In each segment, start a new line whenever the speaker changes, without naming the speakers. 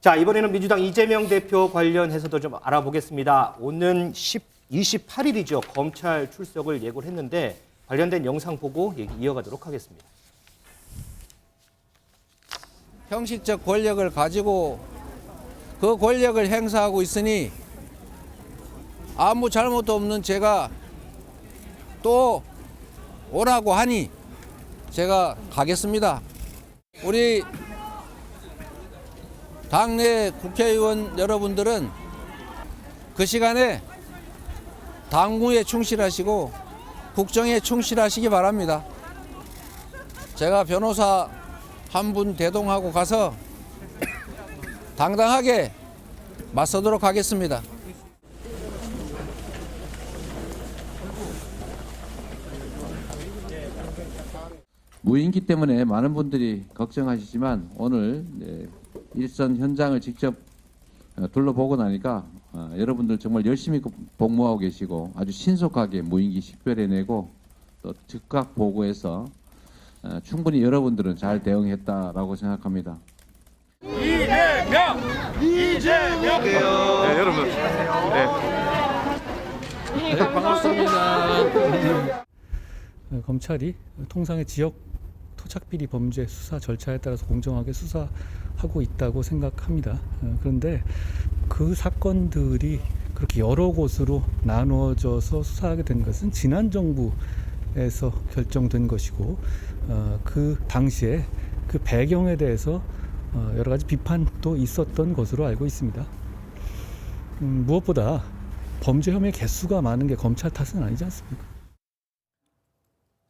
자, 이번에는 민주당 이재명 대표 관련해서도 좀 알아보겠습니다. 오는 28일이죠. 검찰 출석을 예고를 했는데 관련된 영상 보고 얘기 이어가도록 하겠습니다.
형식적 권력을 가지고 그 권력을 행사하고 있으니 아무 잘못도 없는 제가 또 오라고 하니 제가 가겠습니다. 우리 당내 국회의원 여러분들은 그 시간에 당무에 충실하시고 국정에 충실하시기 바랍니다. 제가 변호사 한 분 대동하고 가서 당당하게 맞서도록 하겠습니다.
무인기 때문에 많은 분들이 걱정하시지만 오늘 일선 현장을 직접 둘러보고 나니까 여러분들 정말 열심히 복무하고 계시고 아주 신속하게 무인기 식별해내고 또 즉각 보고해서 충분히 여러분들은 잘 대응했다라고 생각합니다.
이재명! 네, 여러분. 네.
반갑습니다.
검찰이 통상의 지역 토착비리 범죄 수사 절차에 따라서 공정하게 수사하고 있다고 생각합니다. 그런데 그 사건들이 그렇게 여러 곳으로 나누어져서 수사하게 된 것은 지난 정부에서 결정된 것이고 그 당시에 그 배경에 대해서 여러 가지 비판도 있었던 것으로 알고 있습니다. 무엇보다 범죄 혐의 개수가 많은 게 검찰 탓은 아니지 않습니까?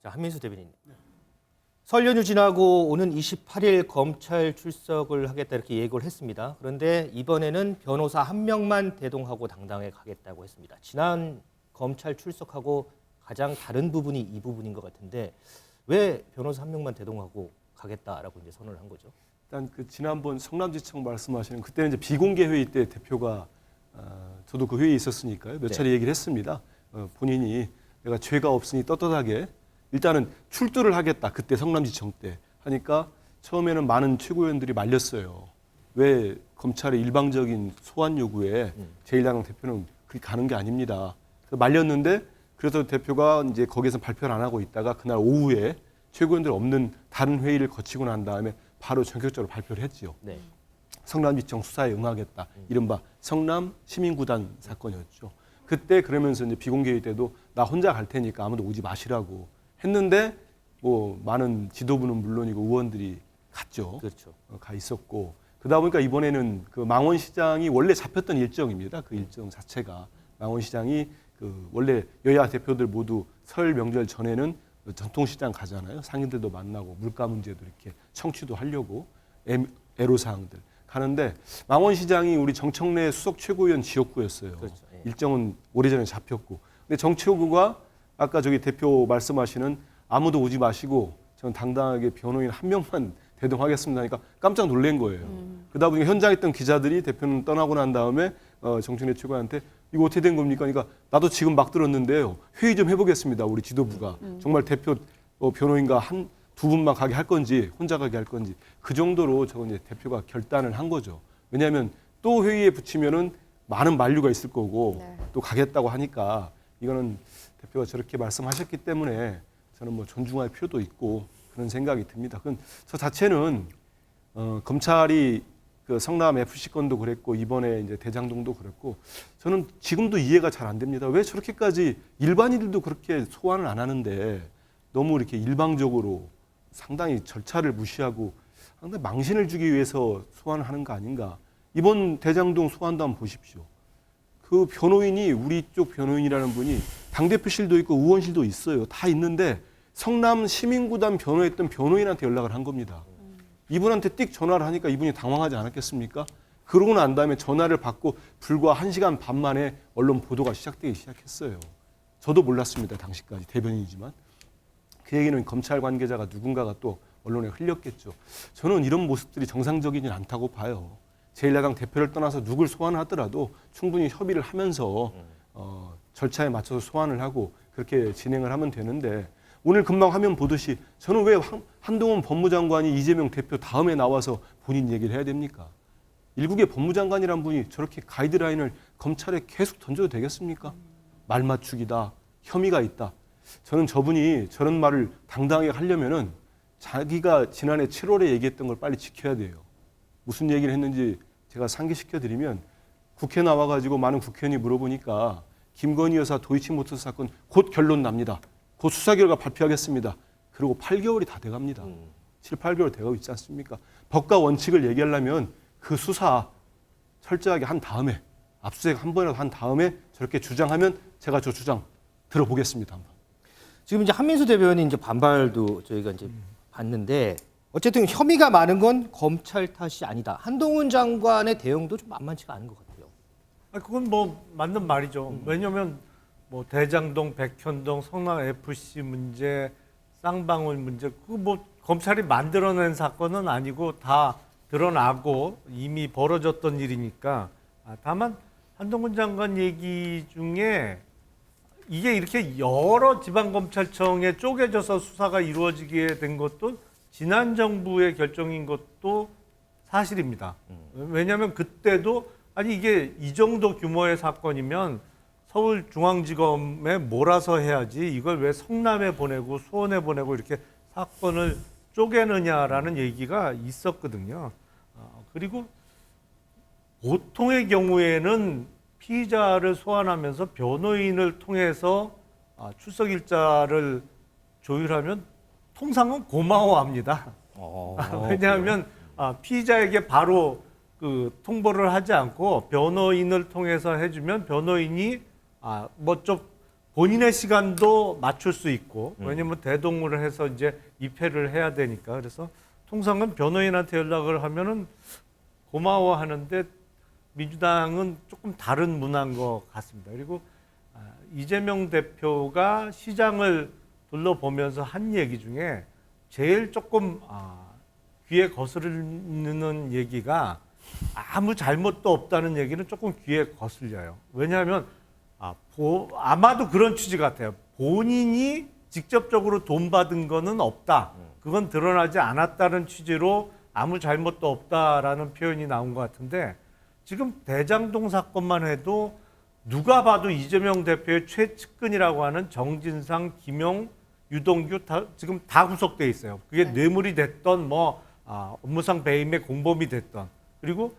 자, 한민수 대변인. 설 연휴 지나고 오는 28일 검찰 출석을 하겠다 이렇게 예고를 했습니다. 그런데 이번에는 변호사 한 명만 대동하고 당당하게 가겠다고 했습니다. 지난 검찰 출석하고 가장 다른 부분이 이 부분인 것 같은데 왜 변호사 한 명만 대동하고 가겠다라고 이제 선언을 한 거죠?
일단 그 지난번 성남지청 말씀하시는 그때는 이제 비공개 회의 때 대표가 저도 그 회의에 있었으니까요. 몇 차례 얘기를 했습니다. 본인이 내가 죄가 없으니 떳떳하게 일단은 출두를 하겠다. 그때 성남지청 때 하니까 처음에는 많은 최고위원들이 말렸어요. 왜 검찰의 일방적인 소환 요구에 제1야당 대표는 그렇게 가는 게 아닙니다. 그래서 말렸는데 그래서 대표가 이제 거기에서 발표를 안 하고 있다가 그날 오후에 최고위원들 없는 다른 회의를 거치고 난 다음에 바로 전격적으로 발표를 했지요.
네.
성남지청 수사에 응하겠다. 이른바 성남 시민구단 사건이었죠. 그때 그러면서 이제 비공개회 때도 나 혼자 갈 테니까 아무도 오지 마시라고 했는데 뭐 많은 지도부는 물론이고 의원들이 갔죠.
그렇죠.
가 있었고 그러다 보니까 이번에는 그 망원시장이 원래 잡혔던 일정입니다. 그 일정 자체가 망원시장이 그 원래 여야 대표들 모두 설 명절 전에는 전통시장 가잖아요. 상인들도 만나고 물가 문제도 이렇게 청취도 하려고 애로사항들 가는데 망원시장이 우리 정청래 수석 최고위원 지역구였어요.
그렇죠. 예.
일정은 오래전에 잡혔고 근데 정최호구가 아까 저기 대표 말씀하시는 아무도 오지 마시고 저는 당당하게 변호인 한 명만 대동하겠습니다 하니까 깜짝 놀란 거예요. 그러다 보니까 현장에 있던 기자들이 대표는 떠나고 난 다음에 정청래 최고위원한테 이거 어떻게 된 겁니까? 그러니까 나도 지금 막 들었는데요. 회의 좀 해보겠습니다. 우리 지도부가. 정말 대표 변호인과 두 분만 가게 할 건지 혼자 가게 할 건지 그 정도로 저건 이제 대표가 결단을 한 거죠. 왜냐하면 또 회의에 붙이면은 많은 만류가 있을 거고 또 가겠다고 하니까 이거는 대표가 저렇게 말씀하셨기 때문에 저는 뭐 존중할 필요도 있고 그런 생각이 듭니다. 그건 저 자체는 검찰이 그 성남 FC 건도 그랬고 이번에 이제 대장동도 그랬고 저는 지금도 이해가 잘 안 됩니다. 왜 저렇게까지 일반인들도 그렇게 소환을 안 하는데 너무 이렇게 일방적으로 상당히 절차를 무시하고 상당히 망신을 주기 위해서 소환을 하는 거 아닌가. 이번 대장동 소환도 한번 보십시오. 그 변호인이 우리 쪽 변호인이라는 분이 당대표실도 있고 의원실도 있어요. 다 있는데 성남 시민구단 변호했던 변호인한테 연락을 한 겁니다. 이분한테 띡 전화를 하니까 이분이 당황하지 않았겠습니까? 그러고 난 다음에 전화를 받고 불과 1시간 반 만에 언론 보도가 시작되기 시작했어요. 저도 몰랐습니다. 당시까지 대변인이지만. 그 얘기는 검찰 관계자가 누군가가 또 언론에 흘렸겠죠. 저는 이런 모습들이 정상적이진 않다고 봐요. 제1야당 대표를 떠나서 누굴 소환하더라도 충분히 협의를 하면서 절차에 맞춰서 소환을 하고 그렇게 진행을 하면 되는데 오늘 금방 화면 보듯이 저는 왜 한동훈 법무장관이 이재명 대표 다음에 나와서 본인 얘기를 해야 됩니까? 일국의 법무장관이란 분이 저렇게 가이드라인을 검찰에 계속 던져도 되겠습니까? 말 맞추기다, 혐의가 있다. 저는 저분이 저런 말을 당당하게 하려면은 자기가 지난해 7월에 얘기했던 걸 빨리 지켜야 돼요. 무슨 얘기를 했는지 제가 상기시켜 드리면 국회 나와가지고 많은 국회의원이 물어보니까 김건희 여사 도이치모터스 사건 곧 결론 납니다. 곧 수사 결과 발표하겠습니다. 그리고 8개월이 다 돼갑니다. 7, 8개월 돼가고 있지 않습니까? 법과 원칙을 얘기하려면 그 수사 철저하게 한 다음에 압수수색 한 번이라도 한 다음에 저렇게 주장하면 제가 저 주장 들어보겠습니다. 한번.
지금 이제 한민수 대변인 이제 반발도 저희가 이제 봤는데 어쨌든 혐의가 많은 건 검찰 탓이 아니다. 한동훈 장관의 대응도 좀 만만치가 않은 것 같아요.
그건 뭐 맞는 말이죠. 왜냐하면 뭐 대장동, 백현동, 성남 FC 문제, 쌍방울 문제, 그 뭐 검찰이 만들어낸 사건은 아니고 다 드러나고 이미 벌어졌던 일이니까. 다만 한동훈 장관 얘기 중에 이게 이렇게 여러 지방검찰청에 쪼개져서 수사가 이루어지게 된 것도 지난 정부의 결정인 것도 사실입니다. 왜냐하면 그때도 아니 이게 이 정도 규모의 사건이면 서울중앙지검에 몰아서 해야지 이걸 왜 성남에 보내고 수원에 보내고 이렇게 사건을 쪼개느냐라는 얘기가 있었거든요. 그리고 보통의 경우에는 피의자를 소환하면서 변호인을 통해서 출석 일자를 조율하면 통상은 고마워합니다. 왜냐하면 피의자에게 바로 그 통보를 하지 않고 변호인을 통해서 해주면 변호인이 뭐 좀 본인의 시간도 맞출 수 있고 왜냐면 대동을 해서 이제 입회를 해야 되니까 그래서 통상은 변호인한테 연락을 하면은 고마워하는데 민주당은 조금 다른 문화인 것 같습니다. 그리고 이재명 대표가 시장을 둘러보면서 한 얘기 중에 제일 조금 귀에 거스르는 얘기가 아무 잘못도 없다는 얘기는 조금 귀에 거슬려요. 왜냐하면 아마도 그런 취지 같아요. 본인이 직접적으로 돈 받은 거는 없다. 그건 드러나지 않았다는 취지로 아무 잘못도 없다라는 표현이 나온 것 같은데 지금 대장동 사건만 해도 누가 봐도 이재명 대표의 최측근이라고 하는 정진상, 김용, 유동규 지금 다 구속돼 있어요. 그게 뇌물이 됐던 업무상 배임의 공범이 됐던 그리고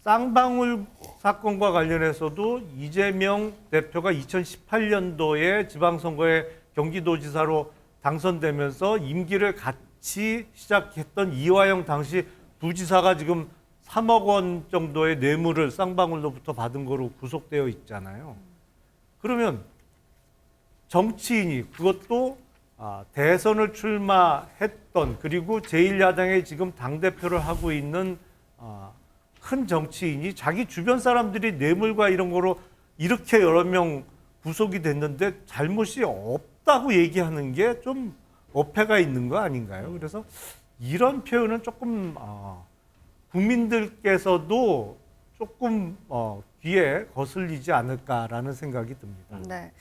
쌍방울 사건과 관련해서도 이재명 대표가 2018년도에 지방선거에 경기도지사로 당선되면서 임기를 같이 시작했던 이화영 당시 부지사가 지금 3억 원 정도의 뇌물을 쌍방울로부터 받은 거로 구속되어 있잖아요. 그러면 정치인이 그것도 대선을 출마했던 그리고 제1야당의 지금 당대표를 하고 있는 큰 정치인이 자기 주변 사람들이 뇌물과 이런 거로 이렇게 여러 명 구속이 됐는데 잘못이 없다고 얘기하는 게 좀 어폐가 있는 거 아닌가요? 그래서 이런 표현은 조금 국민들께서도 조금 귀에 거슬리지 않을까라는 생각이 듭니다.
네.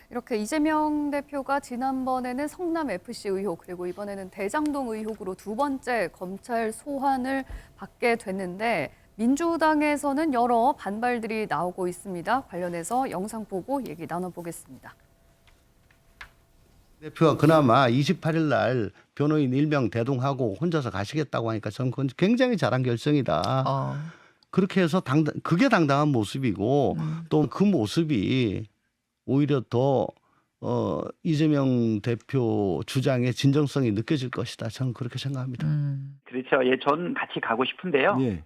이렇게 이재명 대표가 지난번에는 성남 FC 의혹 그리고 이번에는 대장동 의혹으로 두 번째 검찰 소환을 받게 됐는데 민주당에서는 여러 반발들이 나오고 있습니다. 관련해서 영상 보고 얘기 나눠보겠습니다.
대표가 그나마 28일 날 변호인 일명 대동하고 혼자서 가시겠다고 하니까 저는 그건 굉장히 잘한 결정이다. 그렇게 해서 그게 당당한 모습이고 또 그 모습이 오히려 더 이재명 대표 주장의 진정성이 느껴질 것이다. 저는 그렇게 생각합니다.
그렇죠. 예, 전 같이 가고 싶은데요.
예.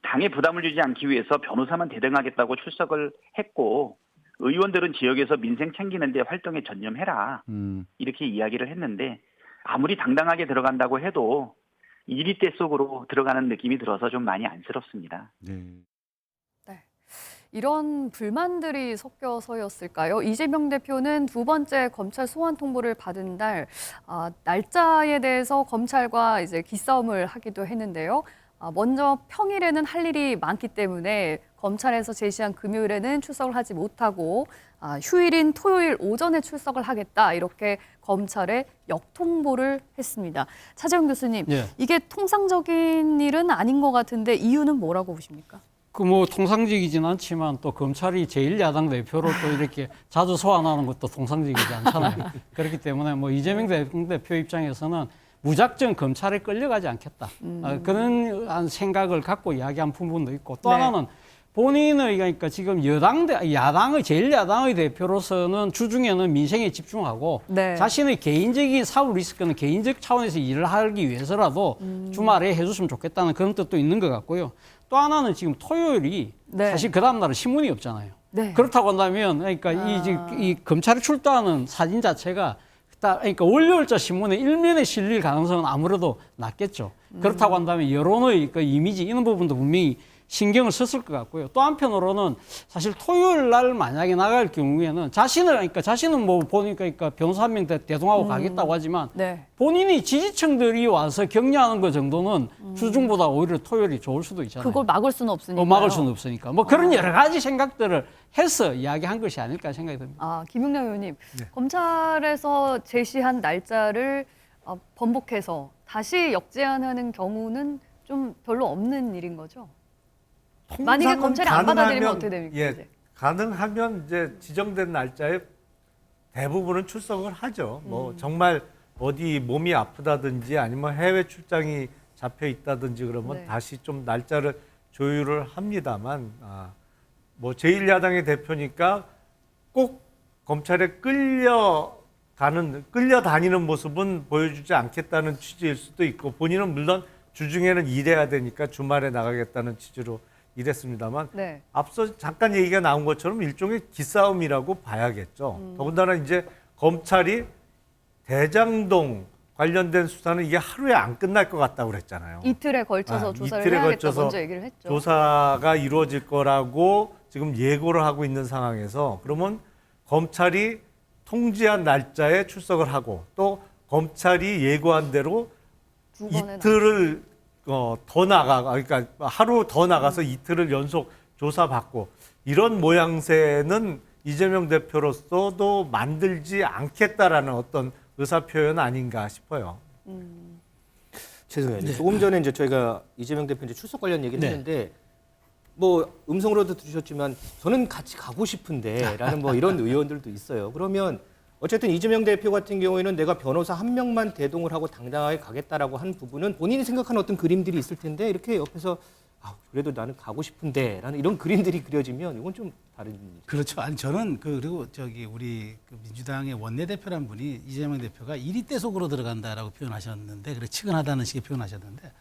당에 부담을 주지 않기 위해서 변호사만 대등하겠다고 출석을 했고 의원들은 지역에서 민생 챙기는데 활동에 전념해라. 이렇게 이야기를 했는데 아무리 당당하게 들어간다고 해도 이리떼 속으로 들어가는 느낌이 들어서 좀 많이 안쓰럽습니다.
네.
이런 불만들이 섞여서였을까요? 이재명 대표는 두 번째 검찰 소환 통보를 받은 날 날짜에 대해서 검찰과 이제 기싸움을 하기도 했는데요. 먼저 평일에는 할 일이 많기 때문에 검찰에서 제시한 금요일에는 출석을 하지 못하고 휴일인 토요일 오전에 출석을 하겠다 이렇게 검찰에 역통보를 했습니다. 차재훈 교수님,
예.
이게 통상적인 일은 아닌 것 같은데 이유는 뭐라고 보십니까?
그 뭐 통상적이진 않지만 또 검찰이 제1야당 대표로 또 이렇게 자주 소환하는 것도 통상적이지 않잖아요. 그렇기 때문에 뭐 이재명 대표 입장에서는 무작정 검찰에 끌려가지 않겠다. 그런 생각을 갖고 이야기한 부분도 있고 또 하나는 본인의 그러니까 지금 야당의 제1야당의 대표로서는 주중에는 민생에 집중하고 자신의 개인적인 사후 리스크는 개인적 차원에서 일을 하기 위해서라도 주말에 해줬으면 좋겠다는 그런 뜻도 있는 것 같고요. 또 하나는 지금 토요일이 사실 그 다음 날은 신문이 없잖아요. 그렇다고 한다면 그러니까 이 검찰에 출두하는 사진 자체가 그러니까 월요일자 신문의 일면에 실릴 가능성은 아무래도 낮겠죠. 그렇다고 한다면 여론의 그 이미지 이런 부분도 분명히 신경을 썼을 것 같고요. 또 한편으로는 사실 토요일 날 만약에 나갈 경우에는 자신은 뭐 보니까 그러니까 변호사 한 명 대동하고 가겠다고 하지만 본인이 지지층들이 와서 격려하는 것 정도는 주중보다 오히려 토요일이 좋을 수도 있잖아요.
그걸 막을 수는 없으니까.
막을 수는 없으니까. 뭐 그런 여러 가지 생각들을 해서 이야기한 것이 아닐까 생각이 듭니다.
김용남 의원님, 검찰에서 제시한 날짜를 번복해서 다시 역제안하는 경우는 좀 별로 없는 일인 거죠? 만약에 검찰이 안 받아들이면 어떻게 됩니까?
예, 가능하면 이제 지정된 날짜에 대부분은 출석을 하죠. 뭐 정말 어디 몸이 아프다든지 아니면 해외 출장이 잡혀 있다든지 그러면 다시 좀 날짜를 조율을 합니다만 뭐 제1야당의 대표니까 꼭 검찰에 끌려다니는 모습은 보여주지 않겠다는 취지일 수도 있고 본인은 물론 주중에는 일해야 되니까 주말에 나가겠다는 취지로 이랬습니다만 앞서 잠깐 얘기가 나온 것처럼 일종의 기싸움이라고 봐야겠죠. 더군다나 이제 검찰이 대장동 관련된 수사는 이게 하루에 안 끝날 것 같다고 그랬잖아요.
이틀에 걸쳐서 조사를 해야겠다 먼저 얘기를 했죠.
조사가 이루어질 거라고 지금 예고를 하고 있는 상황에서 그러면 검찰이 통지한 날짜에 출석을 하고 또 검찰이 예고한 대로 이틀을 그러니까 하루 더 나가서 이틀을 연속 조사받고 이런 모양새는 이재명 대표로서도 만들지 않겠다라는 어떤 의사표현 아닌가 싶어요.
죄송해요. 조금 전에 이제 저희가 이재명 대표 이제 출석 관련 얘기를 했는데 뭐 음성으로도 들으셨지만 저는 같이 가고 싶은데라는 뭐 이런 의원들도 있어요. 그러면 어쨌든 이재명 대표 같은 경우에는 내가 변호사 한 명만 대동을 하고 당당하게 가겠다라고 한 부분은 본인이 생각하는 어떤 그림들이 있을 텐데 이렇게 옆에서 그래도 나는 가고 싶은데라는 이런 그림들이 그려지면 이건 좀 다른.
그렇죠. 아니 저는 그리고 우리 민주당의 원내대표란 분이 이재명 대표가 일이 때 속으로 들어간다라고 표현하셨는데 그래 치근하다는 식의 표현하셨는데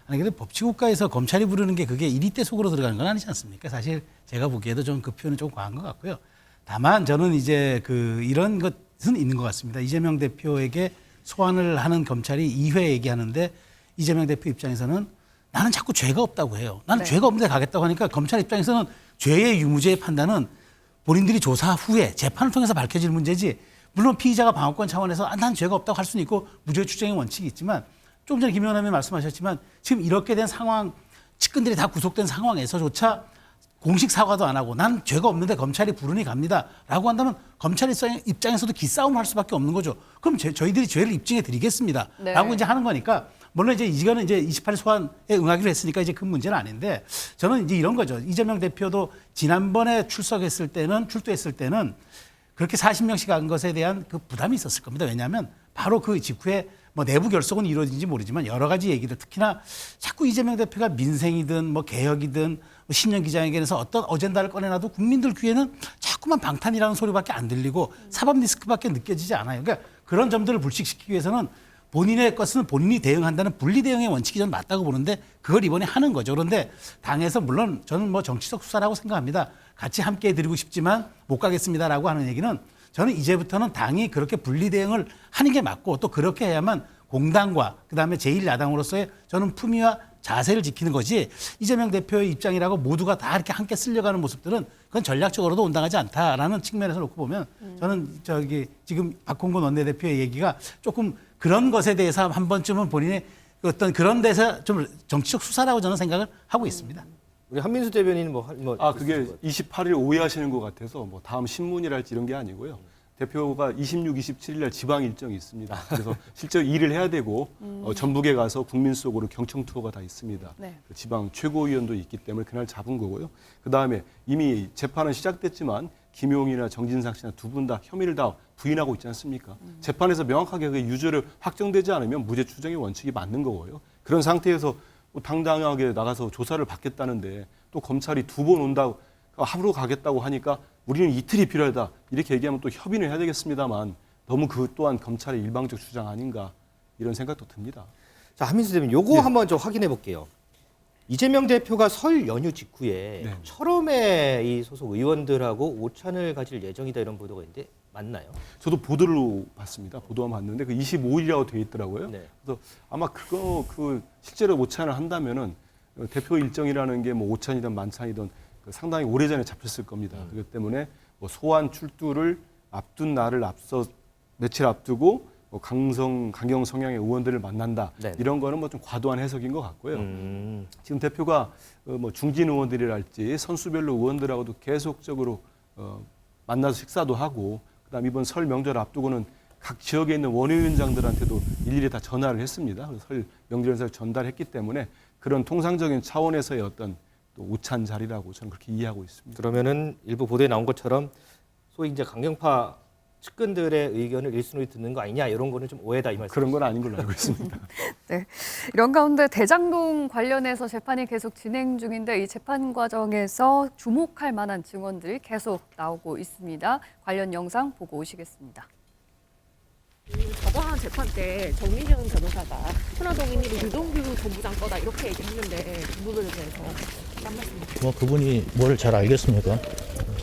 아니 근데 법치국가에서 검찰이 부르는 게 그게 일이 때 속으로 들어가는 건 아니지 않습니까? 사실 제가 보기에도 좀 그 표현은 좀 과한 것 같고요. 다만 저는 이제 이런 것은 있는 것 같습니다. 이재명 대표에게 소환을 하는 검찰이 2회 얘기하는데 이재명 대표 입장에서는 나는 자꾸 죄가 없다고 해요. 나는 죄가 없는데 가겠다고 하니까 검찰 입장에서는 죄의 유무죄의 판단은 본인들이 조사 후에 재판을 통해서 밝혀질 문제지 물론 피의자가 방어권 차원에서 난 죄가 없다고 할 수는 있고 무죄 추정의 원칙이 있지만 조금 전에 김 의원님이 말씀하셨지만 지금 이렇게 된 상황 측근들이 다 구속된 상황에서조차 공식 사과도 안 하고 난 죄가 없는데 검찰이 부르니 갑니다 라고 한다면 검찰 입장에서도 기싸움을 할 수밖에 없는 거죠. 그럼 저희들이 죄를 입증해 드리겠습니다 라고 이제 하는 거니까 물론 이거는 이제 28일 소환에 응하기로 했으니까 이제 그 문제는 아닌데 저는 이제 이런 거죠. 이재명 대표도 지난번에 출두했을 때는 그렇게 40명씩 간 것에 대한 그 부담이 있었을 겁니다. 왜냐하면 바로 그 직후에 뭐 내부 결속은 이루어진지 모르지만 여러 가지 얘기들 특히나 자꾸 이재명 대표가 민생이든 뭐 개혁이든 뭐 신년 기자회견에서 어떤 어젠다를 꺼내놔도 국민들 귀에는 자꾸만 방탄이라는 소리밖에 안 들리고 사법 리스크밖에 느껴지지 않아요. 그러니까 그런 점들을 불식시키기 위해서는 본인의 것은 본인이 대응한다는 분리 대응의 원칙이 저는 맞다고 보는데 그걸 이번에 하는 거죠. 그런데 당에서 물론 저는 뭐 정치적 수사라고 생각합니다. 같이 함께 해드리고 싶지만 못 가겠습니다라고 하는 얘기는 저는 이제부터는 당이 그렇게 분리 대응을 하는 게 맞고 또 그렇게 해야만 공당과 그다음에 제1야당으로서의 저는 품위와 자세를 지키는 거지 이재명 대표의 입장이라고 모두가 다 이렇게 함께 쓸려가는 모습들은 그건 전략적으로도 온당하지 않다라는 측면에서 놓고 보면 저는 지금 박홍근 원내대표의 얘기가 조금 그런 것에 대해서 한 번쯤은 본인의 어떤 그런 데서 좀 정치적 수사라고 저는 생각을 하고 있습니다.
우리 한민수 대변인은
그게 28일 오해하시는 것 같아서 뭐 다음 신문이랄지 이런 게 아니고요. 대표가 26, 27일 날 지방 일정이 있습니다. 그래서 실제 일을 해야 되고 전북에 가서 국민 속으로 경청 투어가 다 있습니다.
네.
그 지방 최고위원도 있기 때문에 그날 잡은 거고요. 그다음에 이미 재판은 시작됐지만 김용이나 정진상 씨나 두 분 다 혐의를 다 부인하고 있지 않습니까? 재판에서 명확하게 그 유죄를 확정되지 않으면 무죄 추정의 원칙이 맞는 거고요. 그런 상태에서 당당하게 나가서 조사를 받겠다는데 또 검찰이 2번 온다고 하루 가겠다고 하니까 우리는 이틀이 필요하다 이렇게 얘기하면 또 협의는 해야 되겠습니다만 너무 그 또한 검찰의 일방적 주장 아닌가 이런 생각도 듭니다.
자, 한민수 대변인 요거 한번 좀 확인해 볼게요. 이재명 대표가 설 연휴 직후에 철험의 이 소속 의원들하고 오찬을 가질 예정이다 이런 보도가 있는데 맞나요?
저도 보도로 봤습니다. 보도만 봤는데 그 25일이라고 되어 있더라고요. 그래서 아마 그 실제로 오찬을 한다면은 대표 일정이라는 게 뭐 오찬이든 만찬이든 상당히 오래전에 잡혔을 겁니다. 그렇기 때문에 뭐 소환 출두를 앞둔 날을 앞서 며칠 앞두고 뭐 강경 성향의 의원들을 만난다. 이런 거는 뭐 좀 과도한 해석인 것 같고요. 지금 대표가 뭐 중진 의원들이랄지 선수별로 의원들하고도 계속적으로 만나서 식사도 하고 그다음 이번 설 명절 앞두고는 각 지역에 있는 원외위원장들한테도 일일이 다 전화를 했습니다. 그래서 설 명절 인사를 전달했기 때문에 그런 통상적인 차원에서의 어떤 또 오찬 자리라고 저는 그렇게 이해하고 있습니다.
그러면은 일부 보도에 나온 것처럼 소위 이제 강경파 측근들의 의견을 일순위 듣는 거 아니냐 이런 거는 좀 오해다 이 말씀.
그런 건 아닌 걸로 알고 있습니다.
네. 이런 가운데 대장동 관련해서 재판이 계속 진행 중인데 이 재판 과정에서 주목할 만한 증언들이 계속 나오고 있습니다. 관련 영상 보고 오시겠습니다.
저번 재판 때 정민경 변호사가 천화동인이 유동규 본부장 거다 이렇게 얘기했는데 그 부분에 대해서 한 말씀.
뭐 그분이 뭘 잘 알겠습니까?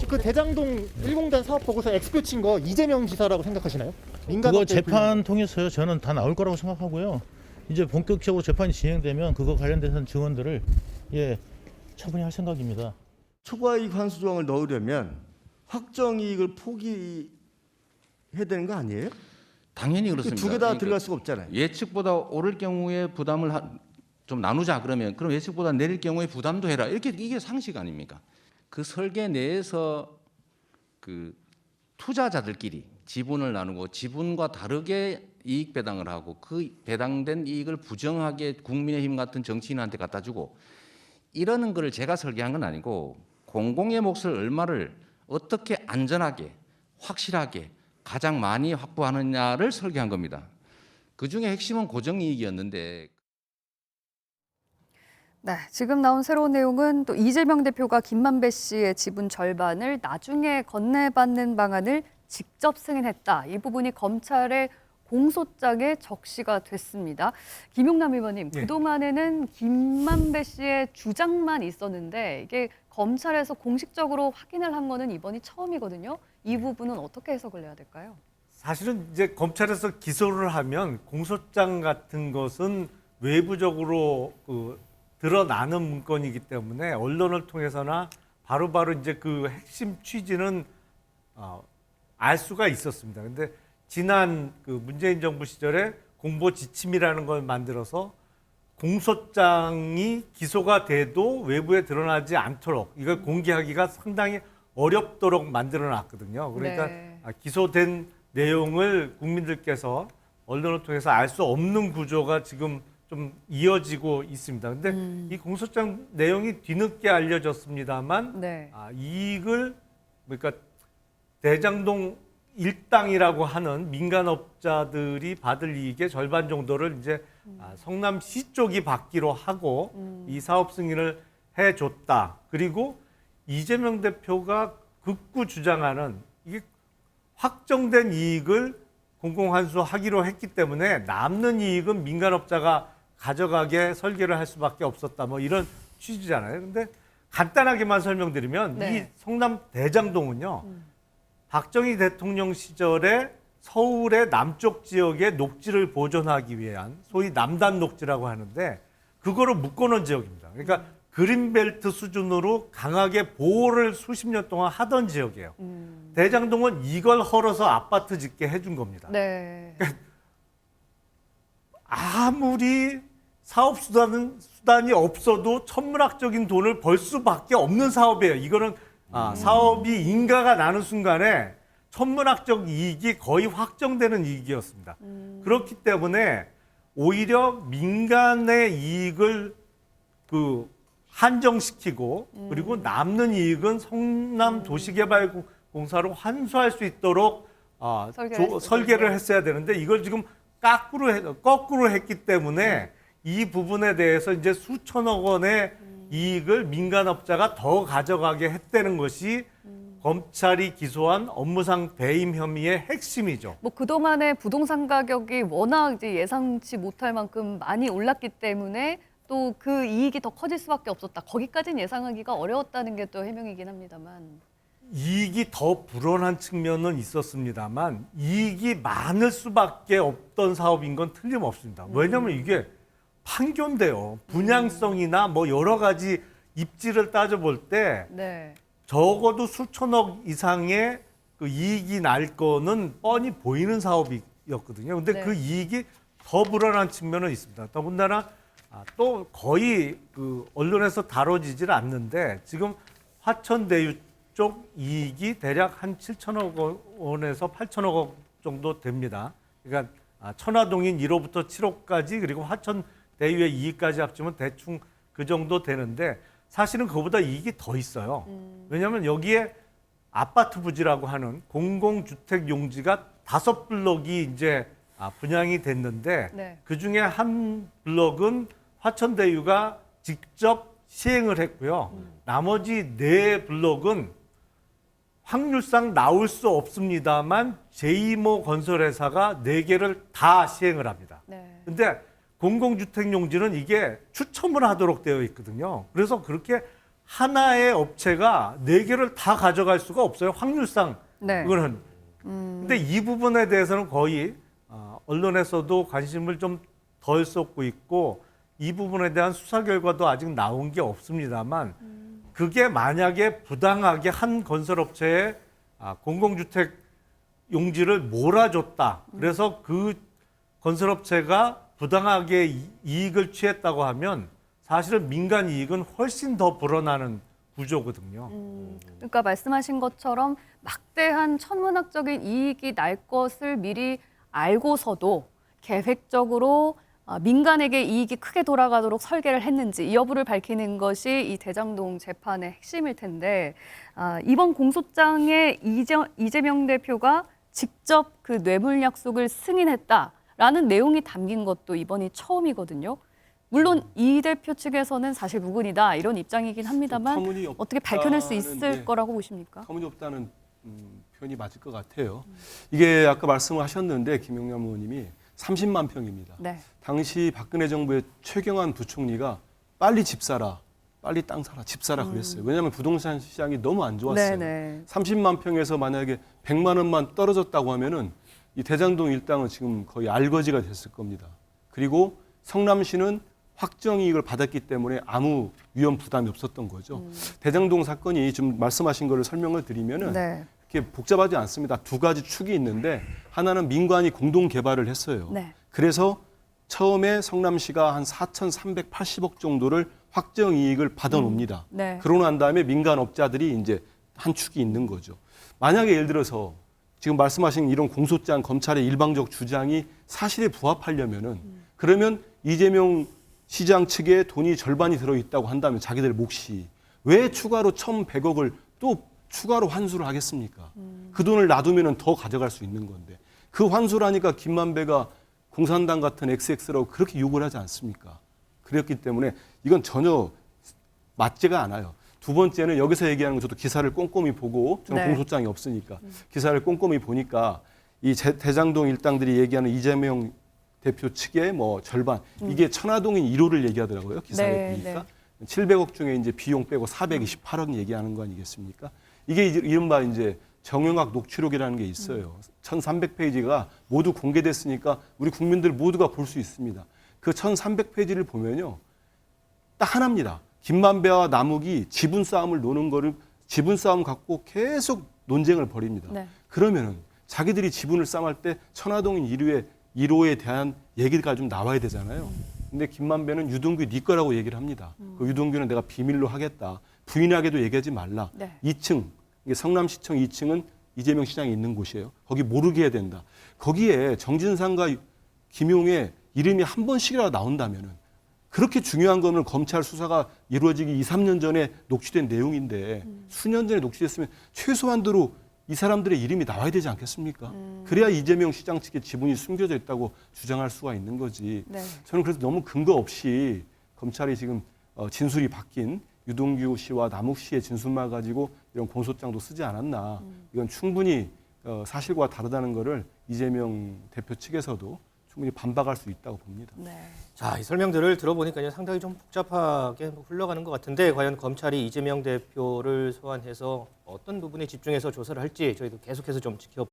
그 대장동 1공단 사업 보고서 엑스표 친 거 이재명 지사라고 생각하시나요?
그거 재판 통해서요. 저는 다 나올 거라고 생각하고요. 이제 본격적으로 재판이 진행되면 그거 관련된 증언들을 차분히 할 생각입니다.
초과이익 환수 조항을 넣으려면 확정이익을 포기해야 되는 거 아니에요?
당연히 그렇습니다.
두 개 다 들어갈 수가 없잖아요.
예측보다 오를 경우에 부담을 좀 나누자 그러면 그럼 예측보다 내릴 경우에 부담도 해라. 이게 상식 아닙니까? 그 설계 내에서 그 투자자들끼리 지분을 나누고 지분과 다르게 이익 배당을 하고 그 배당된 이익을 부정하게 국민의힘 같은 정치인한테 갖다 주고 이러는 거를 제가 설계한 건 아니고 공공의 몫을 얼마를 어떻게 안전하게 확실하게 가장 많이 확보하느냐를 설계한 겁니다. 그중에 핵심은 고정이익이었는데.
네, 지금 나온 새로운 내용은 또 이재명 대표가 김만배 씨의 지분 절반을 나중에 건네받는 방안을 직접 승인했다. 이 부분이 검찰의 공소장에 적시가 됐습니다. 김용남 의원님, 그동안에는 김만배 씨의 주장만 있었는데 이게 검찰에서 공식적으로 확인을 한 거는 이번이 처음이거든요. 이 부분은 어떻게 해석을 해야 될까요?
사실은 이제 검찰에서 기소를 하면 공소장 같은 것은 외부적으로 드러나는 문건이기 때문에 언론을 통해서나 바로바로 이제 그 핵심 취지는 알 수가 있었습니다. 근데 지난 그 문재인 정부 시절에 공보 지침이라는 걸 만들어서 공소장이 기소가 돼도 외부에 드러나지 않도록 이걸 공개하기가 상당히 어렵도록 만들어놨거든요. 그러니까 기소된 내용을 국민들께서 언론을 통해서 알 수 없는 구조가 지금 좀 이어지고 있습니다. 근데 이 공소장 내용이 뒤늦게 알려졌습니다만 이익을 그러니까 대장동 일당이라고 하는 민간업자들이 받을 이익의 절반 정도를 이제 성남시 쪽이 받기로 하고 이 사업 승인을 해줬다. 그리고 이재명 대표가 극구 주장하는 이게 확정된 이익을 공공환수하기로 했기 때문에 남는 이익은 민간업자가 가져가게 설계를 할 수밖에 없었다. 뭐 이런 취지잖아요. 근데 간단하게만 설명드리면 이 성남 대장동은요. 박정희 대통령 시절에 서울의 남쪽 지역의 녹지를 보존하기 위한 소위 남단 녹지라고 하는데 그거를 묶어놓은 지역입니다. 그러니까 그린벨트 수준으로 강하게 보호를 수십 년 동안 하던 지역이에요. 대장동은 이걸 헐어서 아파트 짓게 해준 겁니다.
네.
아무리 사업 수단이 없어도 천문학적인 돈을 벌 수밖에 없는 사업이에요. 이거는 사업이 인가가 나는 순간에 천문학적 이익이 거의 확정되는 이익이었습니다. 그렇기 때문에 오히려 민간의 이익을 한정시키고 그리고 남는 이익은 성남 도시개발공사로 환수할 수 있도록 설계를 했어야 되는데 이걸 지금 거꾸로 했기 때문에 이 부분에 대해서 이제 수천억 원의 이익을 민간업자가 더 가져가게 했다는 것이 검찰이 기소한 업무상 배임 혐의의 핵심이죠.
뭐 그동안의 부동산 가격이 워낙 이제 예상치 못할 만큼 많이 올랐기 때문에 또 그 이익이 더 커질 수밖에 없었다. 거기까지는 예상하기가 어려웠다는 게 또 해명이긴 합니다만.
이익이 더 불어난 측면은 있었습니다만 이익이 많을 수밖에 없던 사업인 건 틀림없습니다. 왜냐하면 이게 판교인데요. 분양성이나 뭐 여러 가지 입지를 따져볼 때
네.
적어도 수천억 이상의 그 이익이 날 거는 뻔히 보이는 사업이었거든요. 근데
네.
그 이익이 더 불어난 측면은 있습니다. 더군다나 또 거의 그 언론에서 다뤄지질 않는데 지금 화천대유 쪽 이익이 대략 한 7천억 원에서 8천억 원 정도 됩니다. 그러니까 천화동인 1호부터 7호까지 그리고 화천대유의 이익까지 합치면 대충 그 정도 되는데 사실은 그보다 이익이 더 있어요. 왜냐하면 여기에 아파트 부지라고 하는 공공주택 용지가 5블럭이 이제 분양이 됐는데
네.
그중에 한 블럭은 화천대유가 직접 시행을 했고요. 나머지 4블럭은 확률상 나올 수 없습니다만 제2모 건설회사가 4개를 다 시행을 합니다.
네.
근데 공공주택 용지는 이게 추첨을 하도록 되어 있거든요. 그래서 그렇게 하나의 업체가 4개를 다 가져갈 수가 없어요. 확률상.
네.
그거는. 근데 이 부분에 대해서는 거의 언론에서도 관심을 좀 덜 쏟고 있고 이 부분에 대한 수사 결과도 아직 나온 게 없습니다만 그게 만약에 부당하게 한 건설업체에 공공주택 용지를 몰아줬다. 그래서 그 건설업체가 부당하게 이익을 취했다고 하면 사실은 민간 이익은 훨씬 더 불어나는 구조거든요.
그러니까 말씀하신 것처럼 막대한 천문학적인 이익이 날 것을 미리 알고서도 계획적으로 민간에게 이익이 크게 돌아가도록 설계를 했는지 이 여부를 밝히는 것이 이 대장동 재판의 핵심일 텐데 이번 공소장에 이재명 대표가 직접 그 뇌물 약속을 승인했다라는 내용이 담긴 것도 이번이 처음이거든요. 물론 이 대표 측에서는 사실 무근이다 이런 입장이긴 합니다만 어떻게 밝혀낼 수 있을 거라고 보십니까?
터무니없다는 표현이 맞을 것 같아요. 이게 아까 말씀을 하셨는데 김용남 의원님이 30만 평입니다.
네.
당시 박근혜 정부의 최경환 부총리가 빨리 집 사라, 빨리 땅 사라, 집 사라 그랬어요. 왜냐하면 부동산 시장이 너무 안 좋았어요.
네네.
30만 평에서 만약에 100만 원만 떨어졌다고 하면은 이 대장동 일당은 지금 거의 알거지가 됐을 겁니다. 그리고 성남시는 확정 이익을 받았기 때문에 아무 위험 부담이 없었던 거죠. 대장동 사건이 좀 말씀하신 거를 설명을 드리면은
네.
그렇게 복잡하지 않습니다. 2가지 축이 있는데 하나는 민간이 공동 개발을 했어요.
네.
그래서 처음에 성남시가 한 4,380억 정도를 확정 이익을 받아놉니다.
네.
그러고 난 다음에 민간업자들이 이제 한 축이 있는 거죠. 만약에 예를 들어서 지금 말씀하신 이런 공소장 검찰의 일방적 주장이 사실에 부합하려면은 그러면 이재명 시장 측에 돈이 절반이 들어있다고 한다면 자기들 몫이 왜 추가로 1,100억을 또 추가로 환수를 하겠습니까? 그 돈을 놔두면 더 가져갈 수 있는 건데 그 환수를 하니까 김만배가 공산당 같은 XX라고 그렇게 욕을 하지 않습니까? 그랬기 때문에 이건 전혀 맞지가 않아요. 두 번째는 여기서 얘기하는 거 저도 기사를 꼼꼼히 보고 저는
네.
공소장이 없으니까 기사를 꼼꼼히 보니까 이 대장동 일당들이 얘기하는 이재명 대표 측의 뭐 절반 이게 천화동인 1호를 얘기하더라고요. 기사에
네,
보니까 700억 중에 이제 비용 빼고 428억 얘기하는 거 아니겠습니까? 이게 이른바 이제 정영학 녹취록이라는 게 있어요. 1,300페이지가 모두 공개됐으니까 우리 국민들 모두가 볼 수 있습니다. 그 1,300페이지를 보면요. 딱 하나입니다. 김만배와 남욱이 지분 싸움을 노는 거를 지분 싸움 갖고 계속 논쟁을 벌입니다.
네.
그러면은 자기들이 지분을 싸움할 때 천화동인 1호에 대한 얘기가 좀 나와야 되잖아요. 근데 김만배는 유동규 네 거라고 얘기를 합니다. 그 유동규는 내가 비밀로 하겠다. 부인하게도 얘기하지 말라.
네.
2층, 이게 성남시청 2층은 이재명 시장이 있는 곳이에요. 거기 모르게 해야 된다. 거기에 정진상과 김용의 이름이 한 번씩이라도 나온다면은 그렇게 중요한 거는 검찰 수사가 이루어지기 2, 3년 전에 녹취된 내용인데 수년 전에 녹취됐으면 최소한도로 이 사람들의 이름이 나와야 되지 않겠습니까? 그래야 이재명 시장 측의 지분이 숨겨져 있다고 주장할 수가 있는 거지.
네.
저는 그래서 너무 근거 없이 검찰이 지금 진술이 바뀐 유동규 씨와 남욱 씨의 진술만 가지고 이런 공소장도 쓰지 않았나. 이건 충분히 사실과 다르다는 거를 이재명 대표 측에서도 충분히 반박할 수 있다고 봅니다.
네.
자, 이 설명들을 들어보니까 상당히 좀 복잡하게 흘러가는 것 같은데 과연 검찰이 이재명 대표를 소환해서 어떤 부분에 집중해서 조사를 할지 저희도 계속해서 좀 지켜보겠습니다.